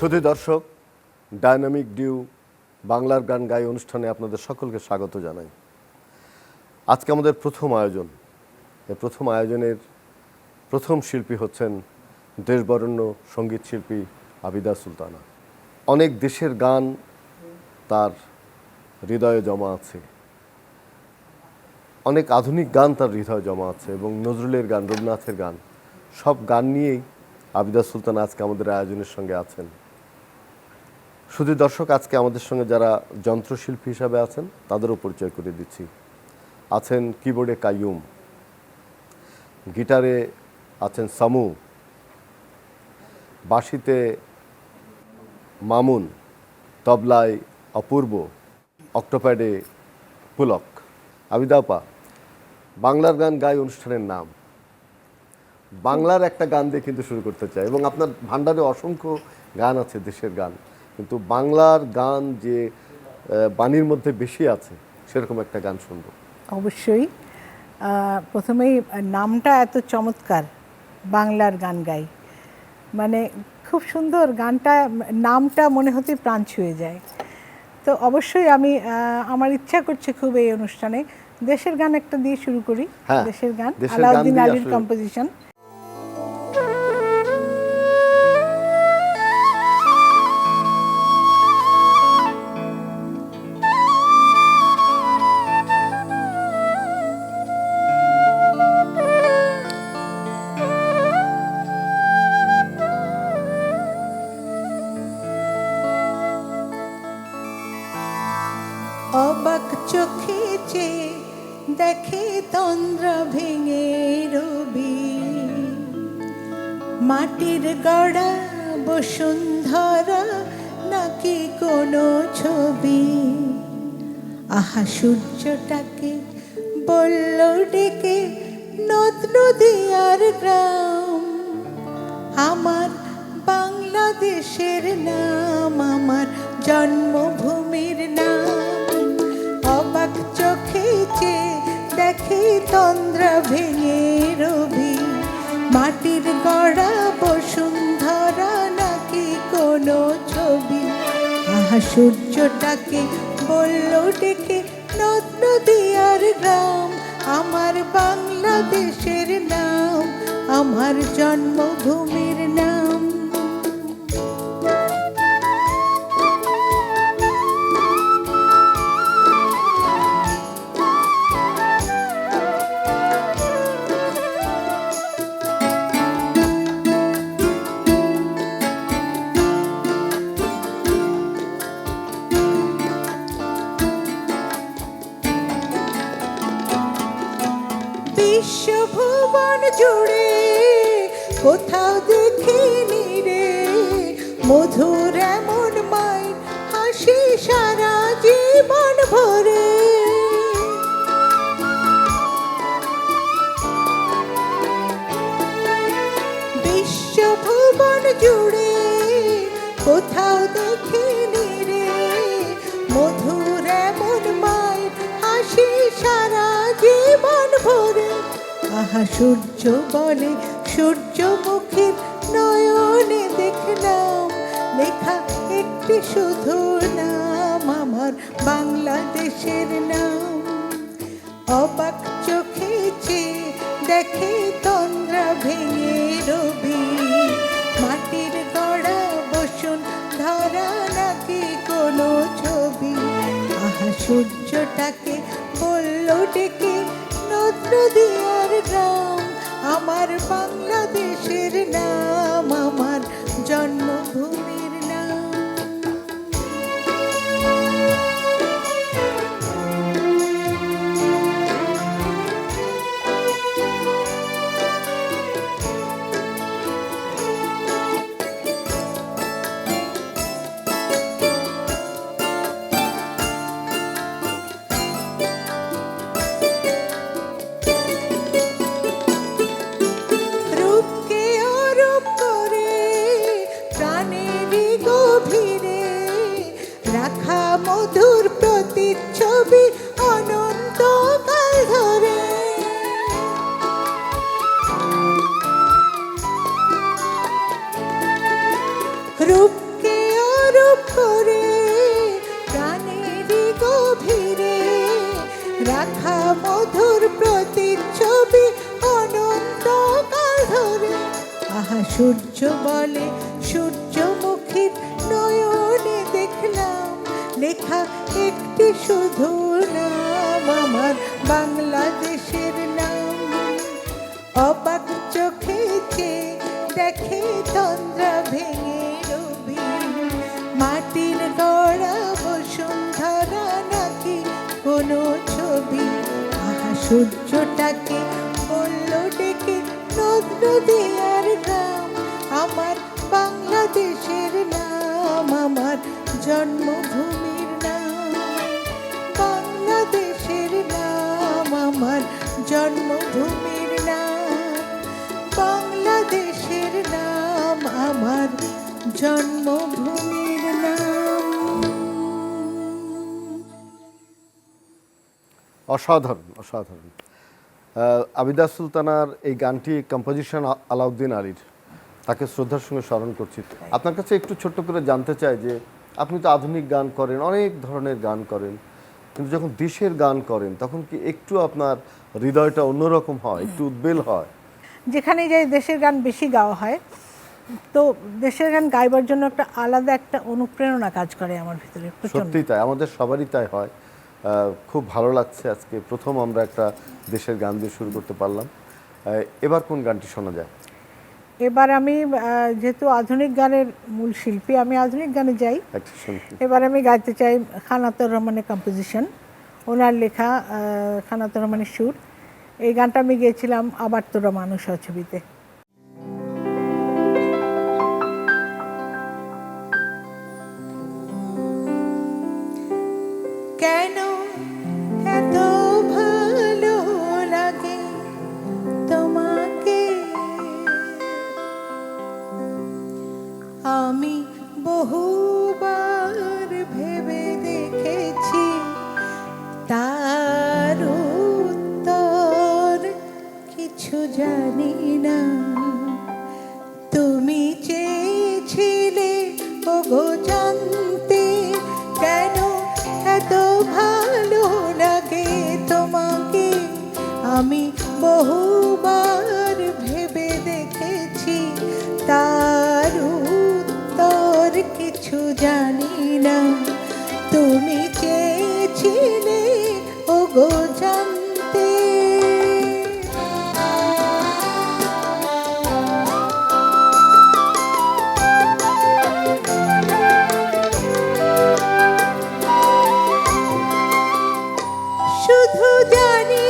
সুধী দর্শক, dynamic due বাংলার গান গাই অনুষ্ঠানে আপনাদের সকলকে স্বাগত জানাই। আজকে আমাদের প্রথম আয়োজন। এই প্রথম আয়োজনের প্রথম শিল্পী হচ্ছেন দেশবরেণ্য সঙ্গীত শিল্পী আবিদা সুলতানা। অনেক দেশের গান তার হৃদয়ে জমা আছে, অনেক আধুনিক গান তার হৃদয়ে জমা আছে এবং নজরুলের গান, রবীন্দ্রনাথের গান, সব গান নিয়েই আবিদা সুলতানা আজকে আমাদের আয়োজনের সঙ্গে আছেন। শুধু দর্শক, আজকে আমাদের সঙ্গে যারা যন্ত্রশিল্পী হিসাবে আছেন তাদেরও পরিচয় করে দিচ্ছি। আছেন কিবোর্ডে কাইয়ুম, গিটারে আছেন সামু, বাঁশিতে মামুন, তবলায় অপূর্ব, অক্টোপ্যাডে পুলক। আবিদা আপা, বাংলার গান গাই অনুষ্ঠানের নাম, বাংলার একটা গান দিয়ে কিন্তু শুরু করতে চাই এবং আপনার ভান্ডারে অসংখ্য গান আছে দেশের গান, কিন্তু বাংলার গান যে বাণীর মধ্যে বেশি আছে সেরকম একটা গান শুনবো। অবশ্যই। প্রথমেই নামটা এত চমৎকার, বাংলার গান গাই, মানে খুব সুন্দর গানটা, নামটা মনে হতে প্রাণ ছুঁয়ে যায়। তো অবশ্যই আমি আমার ইচ্ছা করছে খুব এই অনুষ্ঠানে দেশের গান একটা দিয়ে শুরু করি। দেশের গান, আলাউদ্দিন আলীর কম্পোজিশন। অবাক চোখে চেয়ে দেখে তন্দ্র ভেঙে রবি, মাটির গড়া বসুন্ধরা নাকি কোনো ছবি। আহা সূর্যটাকে বলল ডেকে নদ নদী আর গ্রাম, আমার বাংলাদেশের নাম, আমার জন্মভূমির নাম। অবাক চোখে চেয়ে দেখে তন্দ্রা ভেঙে রবি, মাটির গড়া বসুন্ধরা নাকি কোনো ছবি। আহা সূর্যটাকে বলল ডেকে নদ নদী আর গ্রাম, আমার বাংলাদেশের নাম, আমার জন্মভূমির নাম। বিশ্বভুবন জুড়ে কোথাও দেখিনি রে মধুর এমন মাই হাসি সারা জীবন ভরে। বিশ্বভুবন জুড়ে কোথাও দেখিনি রে মধুর এমন মাই হাসি সারা জীবন ভরে। আহা সূর্য বলে সূর্যমুখীর নয়নে দেখলাম লেখা একটি শুধু নাম, আমার বাংলাদেশের নাম। অবাক চোখে চেয়ে দেখে তন্দ্রা ভেঙে রবি, মাটির গড়া বসুন্ধরা নাকি কোনো ছবি। আহা সূর্যটাকে বলল ডেকে নদ নদী আর গ্রাম, আমার বাংলাদেশের নাম, আমার জন্মভূমির নাম। মধুর প্রতিচ্ছবি অনন্তকাল ধরে। রূপকে সূর্য বলে সূর্যমুখীর নয়নে দেখলাম লেখা একটি শুধু নাম, আমার বাংলাদেশের নাম। অবাক চোখে চেয়ে দেখে তন্দ্রা ভেঙে রবি, মাটির গড়া বসুন্ধরা নাকি কোনো ছবি। আহা সূর্যটাকে বলল ডেকে নদ নদী আর গ্রাম, আমার বাংলাদেশের নাম, আমার জন্মভূমির নাম। বাংলাদেশের নাম, আমার জন্মভূমির নাম। বাংলাদেশের নাম, আমার জন্মভূমির নাম। অসাধারণ, অসাধারণ। আবিদা সুলতানার এই গানটি কম্পোজিশন আলাউদ্দিন আলীর, তাকে শ্রদ্ধার সঙ্গে স্মরণ করছি। আপনার কাছে একটু ছোট্ট করে জানতে চাই যে আপনি তো আধুনিক গান করেন, অনেক ধরনের গান করেন, কিন্তু যখন দেশের গান করেন তখন কি একটু আপনার হৃদয়টা অন্যরকম হয়, একটু উদ্বেল হয়? যেখানে যাই দেশের গান বেশি গাওয়া হয়, তো দেশের গান গাইবার জন্য একটা আলাদা একটা অনুপ্রেরণা কাজ করে আমার ভিতরে প্রচন্ড। সত্যিই তাই, আমাদের সবারই তাই হয়। খুব ভালো লাগছে আজকে প্রথম আমরা একটা দেশের গান দিয়ে শুরু করতে পারলাম। এবার কোন গানটি শোনা যায়? এবার আমি যেহেতু আধুনিক গানের মূল শিল্পী, আমি আধুনিক গানে যাই। একটা শুনছি। এবার আমি গাইতে চাই খানাতুর রহমানের কম্পোজিশন, ওনার লেখা, খানাতুর রহমানের সুর। এই গানটা আমি গেয়েছিলাম আবার তোরা মানুষ ছবিতে। কেন এত ভালো লাগে তোমাকে, আমি বহুবার ভেবে দেখেছি, তার উত্তর কিছু জানি না। তুমি চেয়েছিলে ওগো জানতে, কেন এত ভালো লাগে তোমাকে, আমি বহুবার ভেবে দেখেছি, তার উত্তর কিছু জানি না। তুমি চেয়েছিলে ওগো জানতে। শুধু জানি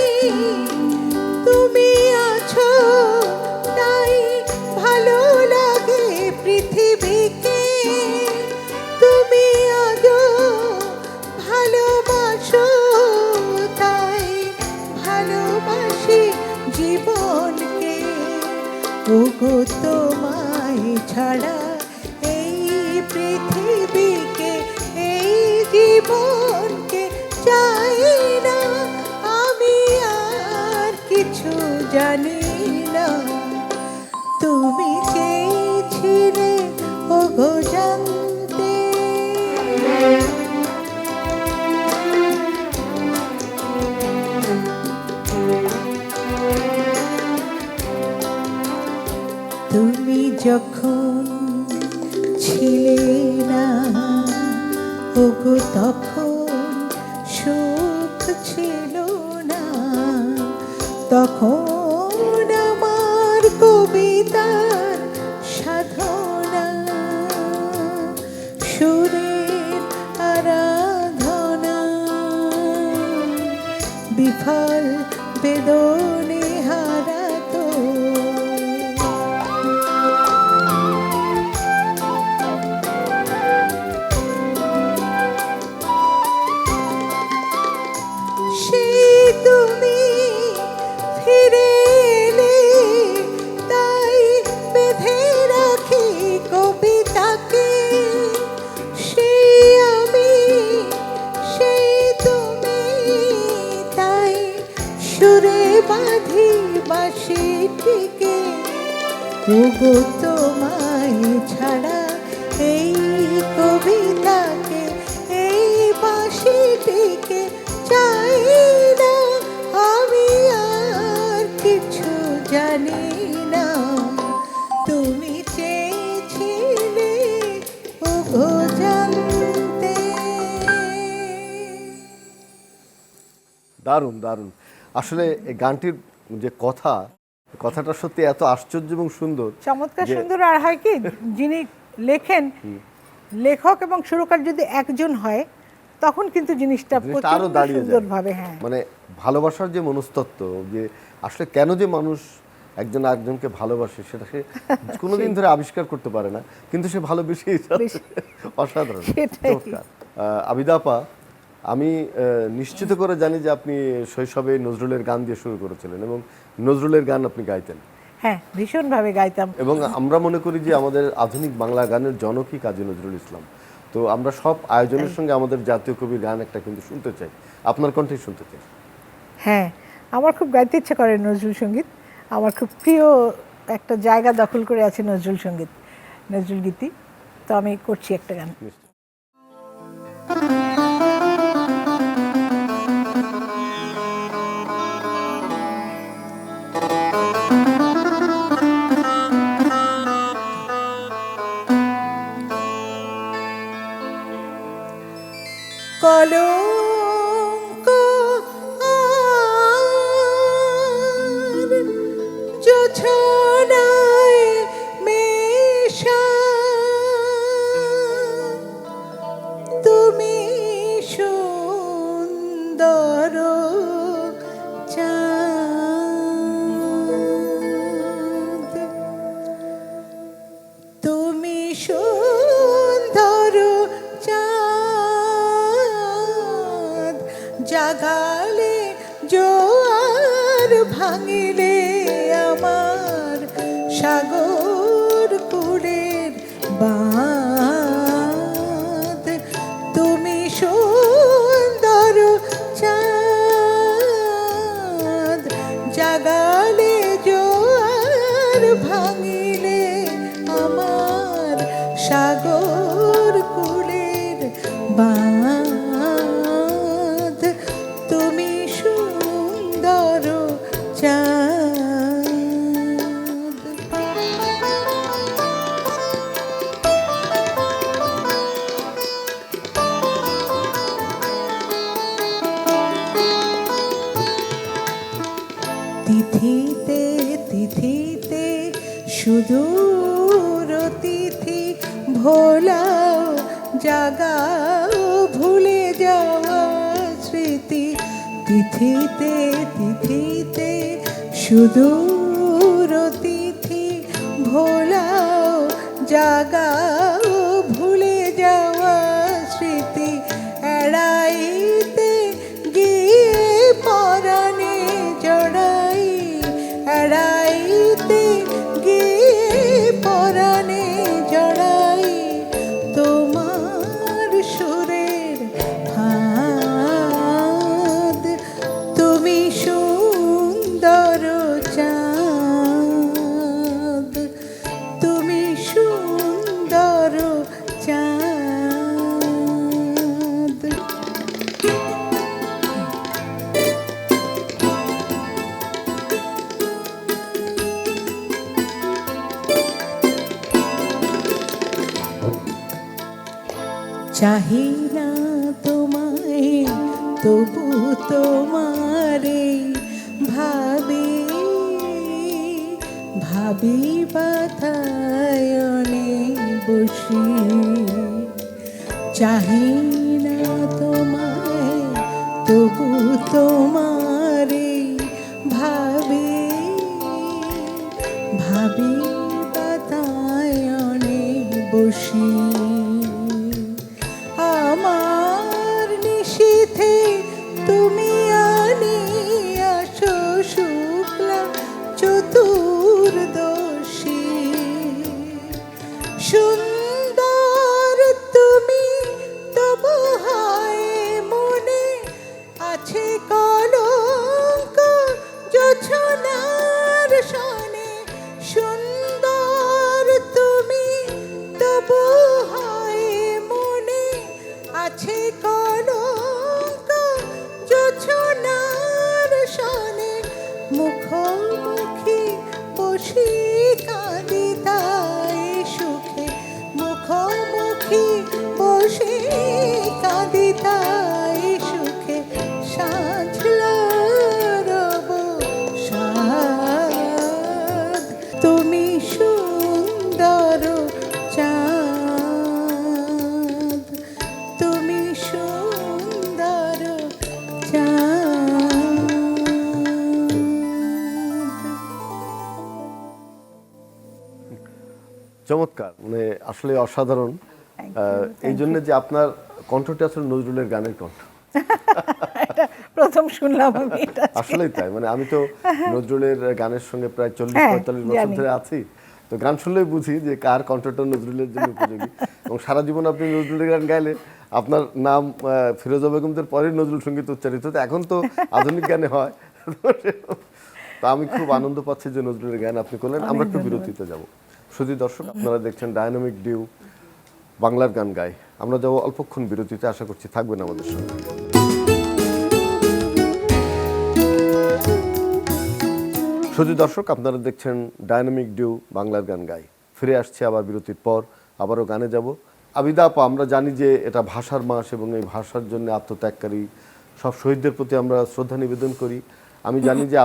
তুমি আছো, তাই ভালো লাগে পৃথিবীকে। তুমি আজও ভালোবাসো, তাই ভালোবাসি জীবনকে। ওগো তোমায় ছাড়া এই পৃথিবীকে, এই জীবনকে চাই না আমি, আর কিছু জানি না। তুমি চেয়েছিলে ওগো জানতে। তুমি যখন ছিলে না ওগো, তখন সুখ ছিল না। তখন আমার কবিতার সাধনা, সুরের আরাধনা, বিফল বেদনে হারাতো। তুমি ফিরে এলে, তাই বেঁধে রাখি কবিতাকে। সেই আমি, সেই তুমি, তাই সুরে বাঁধি দারুণ দারুণ। আসলে এই গানটির যে কথাটা সত্যি এত আশ্চর্য এবং সুন্দর। চমৎকার যে- সুন্দর। আর হয় কি, যিনি লেখেন, লেখক এবং সুরকার যদি একজন হয়, তখন কিন্তু জিনিসটা জিনিসটা আরো প্রচন্ড দাঁড়িয়ে যায়। সুন্দরভাবে, হ্যাঁ, মানে ভালোবাসার যে মনস্তত্ত্ব, যে আসলে কেন যে মানুষ একজন আরেকজনকে ভালোবাসে সেটা সে কোনোদিন ধরে আবিষ্কার করতে পারে না, কিন্তু সে ভালোবেসেই যাচ্ছে। অসাধারণ, সেটাই। চমৎকার। আবিদা আপা, আমি নিশ্চিত করে জানি যে আপনি শৈশবে নজরুলের গান দিয়ে শুরু করেছিলেন এবং নজরুলের গান আপনি গাইতেন, হ্যাঁ, ভীষণভাবে গাইতাম। এবং আমরা মনে করি যে আমাদের আধুনিক বাংলা গানের জনকই কাজী নজরুল ইসলাম। তো আমরা সব আয়োজনের সঙ্গে আমাদের জাতীয় কবির গান একটা কিন্তু শুনতে চাই, আপনার কণ্ঠেই শুনতে চাই। হ্যাঁ, আমার খুব গাইতে ইচ্ছে করে নজরুল সঙ্গীত। আমার খুব প্রিয় একটা জায়গা দখল করে আছে নজরুল সঙ্গীত, নজরুল গীতি। তো আমি করছি একটা গান। নিশ্চয়ই। কলঙ্ক আর জোছনায় মেশা, তুমি সুন্দর চাঁদ, তুমি সুন্দর চাঁদ, জাগালে জোয়ার ভাঙিলে আমার সাগর কুলের বাঁধ, তুমি সুন্দর চাঁদ, জাগালে জোয়ার ভাঙিলে আমার সাগর কুলের বাঁধ, তুমি সুন্দর চাঁদ। তিথিতে তিথিতে সুদূর তিথি ভোলাও, জাগাও ভুলে যাওয়া স্মৃতি, তিথিতে তিথিতে সুদূর তিথি ভোলাও, জাগাও ভুলে যাওয়া স্মৃতি, এড়াইতে গিয়ে পরাণে জড়াই, এড়াইতে গিয়ে পরাণে জড়াই, তোমার সুরের ফাঁদ, তুমি সুন্দর চাঁদ, তুমি সুন্দর চাঁদ। চাহি না তোমায় তবু তোমারে ভাবি, ভাবি বাতায়নে বসি, চাহি না তোমায় তবু তোমারে ভাবি, ভাবি বাতায়নে বসি, আমার নিশীথে তুমি আনি আসো শুক্লা চতুর্দশী, সুন্দর তুমি তবু হয় মনে আছে কলঙ্ক জোছনার সনে, সুন্দর তুমি তবু হয় মনে আছে কলঙ্ক জোছনার সনে, মুখোমুখি বসি কাঁদি তাই সুখে, মুখোমুখি বসি কাঁদি তাই সুখে, সাঁঝলা আসলে অসাধারণ। এই জন্য যে আপনার কণ্ঠটা আসলে নজরুলের গানের কণ্ঠ। এটা প্রথম শুনলাম আমি এটা। আসলেই তাই, মানে আমি তো নজরুলের গানের সঙ্গে প্রায় 40-45 বছর জানি। ধরে আছি, তো গান শুনলেই বুঝি যে কার কণ্ঠটা নজরুলের জন্য উপযোগী। এবং সারা জীবন আপনি নজরুলের গান গাইলে আপনার নাম ফিরোজা বেগমদের পরে নজরুল সঙ্গীত উচ্চারিত হতো, এখন তো আধুনিক গানে হয়। তো আমি খুব আনন্দ পাচ্ছি যে নজরুলের গান আপনি করলেন। আমরা একটু বিরতিতে যাব। শুধু দর্শক, আপনারা দেখছেন ডায়নামিক ডিউ বাংলার গান গায়। আমরা যাবো অল্পক্ষণ বিরতিতে, আশা করছি থাকবেন আমাদের সঙ্গে। শুধু দর্শক, আপনারা দেখছেন ডায়নামিক ডিউ বাংলার গান গাই। ফিরে আসছে আবার বিরতির পর, আবারও গানে যাব। আবিদা আপা, আমরা জানি যে এটা ভাষার মাস এবং এই ভাষার জন্য আত্মত্যাগকারী সব শহীদদের প্রতি আমরা শ্রদ্ধা নিবেদন করি। আমি জানি যে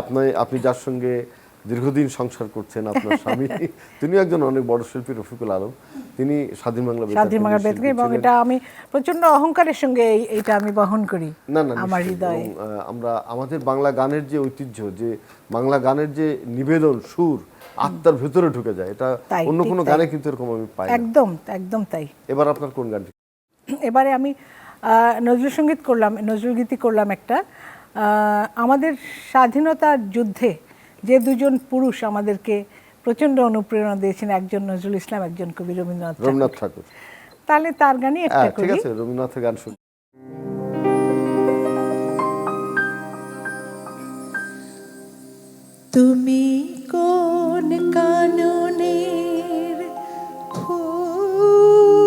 আপনি যার সঙ্গে দীর্ঘদিন সংসার করছেন, আপনার স্বামী, তিনি একজন অনেক বড় শিল্পী, রফিকুল আলম। তিনি স্বাধীন বাংলা বেতার, এবং এটা আমি প্রচন্ড অহংকারের সঙ্গে এটা আমি বহন করি না আমার হৃদয়ে। আমরা আমাদের বাংলা গানের যে ঐতিহ্য, যে বাংলা গানের যে নিবেদন, সুর আত্মার ভেতরে ঢুকে যায়, এটা অন্য কোনো গানে কিন্তু এরকম আমি পাই না। একদম একদম তাই। এবার আপনার কোন গানটি? এবারে আমি নজরুল সঙ্গীত করলাম, নজরুল গীতি করলাম একটা। আমাদের স্বাধীনতার যুদ্ধে যে দুজন পুরুষ আমাদেরকে প্রচন্ড অনুপ্রেরণা দিয়েছেন, একজন নজরুল ইসলাম, একজন কবি রবীন্দ্রনাথ ঠাকুর। তাহলে তার গানই একটা করি। ঠিক আছে, রবীন্দ্রনাথের গান শুনি। তুমি কোন কাননের ফুল,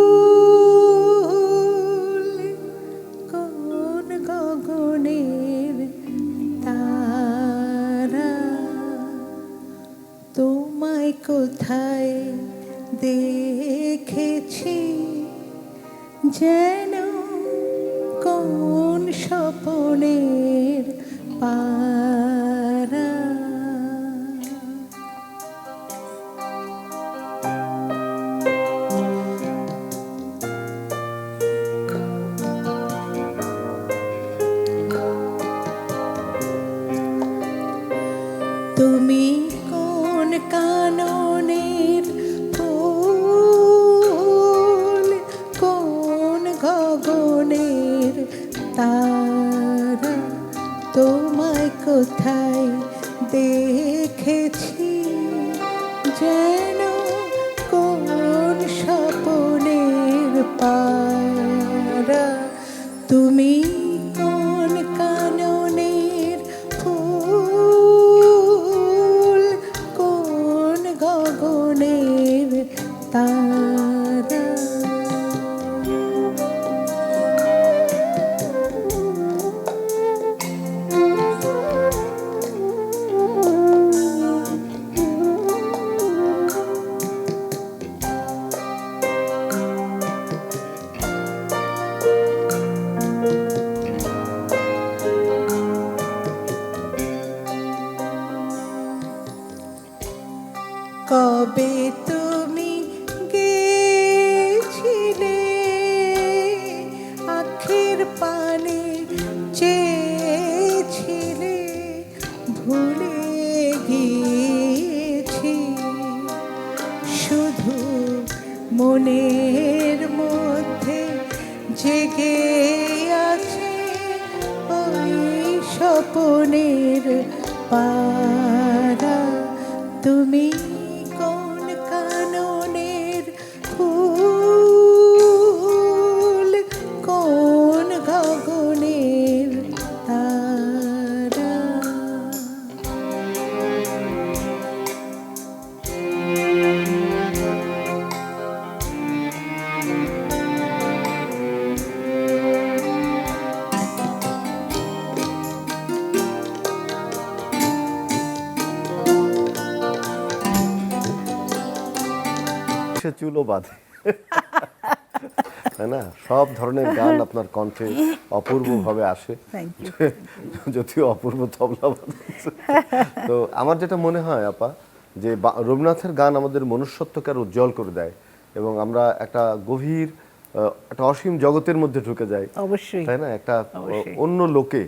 কোন গগনের তারা, তোমায় কোথায় দেখেছি যেন কোন স্বপনের পারা। তুমি কোন কাননের ফুল, কোন গগনের তারা, তোমায় কোথায় দেখেছি যেন কোন স্বপনের পারা। তুমি কোন কাননের ফুল, কোন গগনের তারা। কবে তুমি গেছিলে আখের পানে চেয়েছিলে, ভুলে গিয়েছি শুধু মনের মধ্যে জেগে আছে ওই স্বপনের পারা। তুমি কোন কাননের ফুল, কোন গগনের তারা। সে চুলও বাঁধে, তাই না? সব ধরনের গান আপনার কণ্ঠে অপূর্বভাবে আসে। Thank you. যদিও অপূর্ব তবলা বাজাচ্ছে। তো আমার যেটা মনে হয় আপা, যে রবীন্দ্রনাথের গান আমাদের মনুষ্যত্বকে আরো উজ্জ্বল করে দেয় এবং আমরা একটা গভীর একটা অসীম জগতের মধ্যে ঢুকে যাই, অবশ্যই, তাই না? একটা অবশ্যই। অন্য লোকে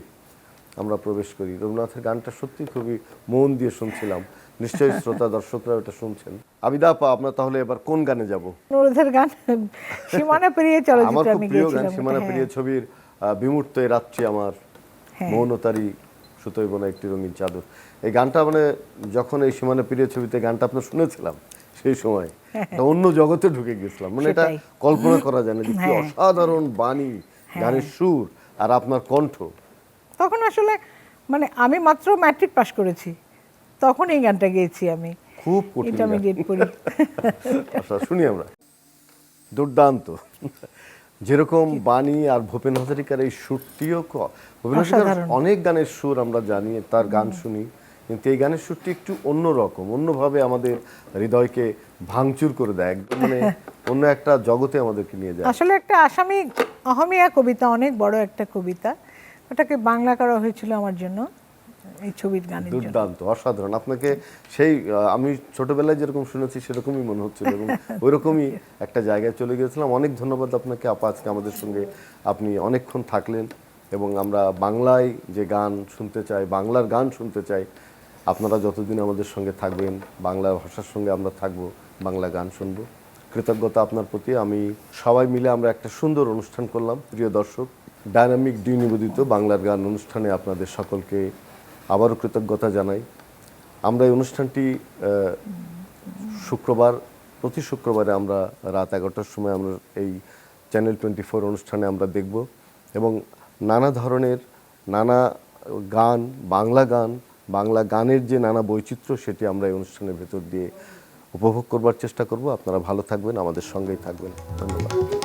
আমরা প্রবেশ করি। রবীন্দ্রনাথের গানটা সত্যি খুবই মন দিয়ে শুনছিলাম। নিশ্চয়ই শ্রোতা দর্শকরা এটা শুনছেন। আবিদা আপা, আমরা তাহলে এবার কোন গানে যাব? অনুরোধের গান সীমানা পেরিয়ে আমার চলচ্চিত্রে খুব আমি প্রিয় গান গিয়েছিলাম। সীমানা হ্যাঁ, পেরিয়ে ছবির বিমূর্ত এ রাত্রি আমার, হ্যাঁ। মৌনতারি সুতোয় বোনা একটি রঙিন চাদর। এই গানটা মানে যখন এই সীমানা পেরিয়ে ছবিতে গানটা আপনার শুনেছিলাম সেই সময় একটা অন্য জগতে ঢুকে গেছিলাম, মানে এটা সেটাই। কল্পনা করা যায় না যে কি হ্যাঁ। অসাধারণ বাণী, গানের সুর আর আপনার কণ্ঠ। তখন আসলে মানে আমি মাত্র ম্যাট্রিক পাশ করেছি, তখন এই গানটা গেয়েছি আমি, খুব কঠিন গান। ইন্টারমিডিয়েট পড়ি। আচ্ছা, শুনি আমরা। দুর্দান্ত, যেরকম বাণী আর ভূপেন হাজারিকার এই সুরটিও ভূপেন হাজারিকার অসাধারণ। অনেক গানের সুর আমরা জানি, তার গান শুনি, কিন্তু এই গানের সুরটি একটু অন্যরকম, অন্যভাবে আমাদের হৃদয়কে ভাঙচুর করে দেয়, একদম মানে অন্য একটা জগতে আমাদেরকে নিয়ে যায়। আসলে একটা আসামি অহমিয়া কবিতা, অনেক বড় একটা কবিতা, ওটাকে বাংলা করা হয়েছিল আমার জন্য এই ছবির গানের জন্য। দুর্দান্ত, অসাধারণ। আপনাকে সেই আমি ছোটবেলায় যেরকম শুনেছি সেরকমই মনে হচ্ছিল এবং ওইরকমই একটা জায়গায় চলে গিয়েছিলাম। অনেক ধন্যবাদ আপনাকে আপা, আজকে আমাদের সঙ্গে আপনি অনেকক্ষণ থাকলেন এবং আমরা বাংলায় যে গান শুনতে চাই, বাংলার গান শুনতে চাই, আপনারা যতদিন আমাদের সঙ্গে থাকবেন, বাংলা ভাষার সঙ্গে আমরা থাকবো, বাংলা গান শুনবো। কৃতজ্ঞতা আপনার প্রতি। আমি সবাই মিলে আমরা একটা সুন্দর অনুষ্ঠান করলাম। প্রিয় দর্শক, ডায়নামিক ডি নিবেদিত বাংলার গান অনুষ্ঠানে আপনাদের সকলকে আবারও কৃতজ্ঞতা জানাই। আমরা এই অনুষ্ঠানটি প্রতি শুক্রবারে আমরা রাত 11টার সময় আমরা এই চ্যানেল 24 অনুষ্ঠানে আমরা দেখব এবং নানা ধরনের নানা গান, বাংলা গানের যে নানা বৈচিত্র্য, সেটি আমরা এই অনুষ্ঠানের ভেতর দিয়ে উপভোগ করবার চেষ্টা করব। আপনারা ভালো থাকবেন, আমাদের সঙ্গেই থাকবেন। ধন্যবাদ।